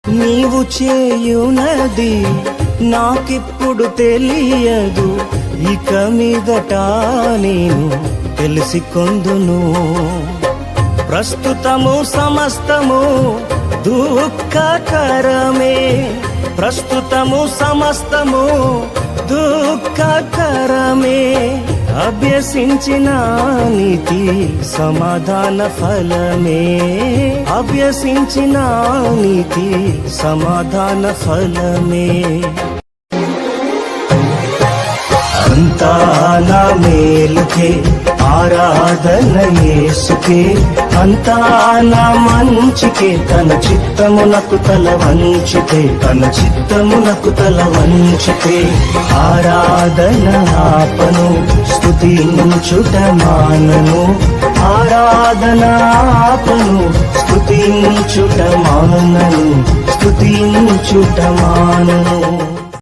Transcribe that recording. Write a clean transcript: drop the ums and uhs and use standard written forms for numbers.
నీవు చేయునది నాకిప్పుడు తెలియదు, ఇక మీదట నేను తెలిసికొందును. ప్రస్తుతము సమస్తము దుఃఖకరమే, ప్రస్తుతము సమస్తము దుఃఖకరమే. అభ్యసించిన నీతి సమాధాన ఫలమే, అభ్యసించిన నీతి సమాధాన ఫలమే. అంతా నా మేలుకే ఆరాధన యేసుకే, అంతా నా మంచికే. తన చిత్తమునకు తల వంచితే, తన చిత్తమునకు తల వంచితే. ఆరాధన ఆపను, స్తుతించుట మానను. ఆరాధన ఆపను, స్తుతించుట మానను, స్తుతించుట మానను.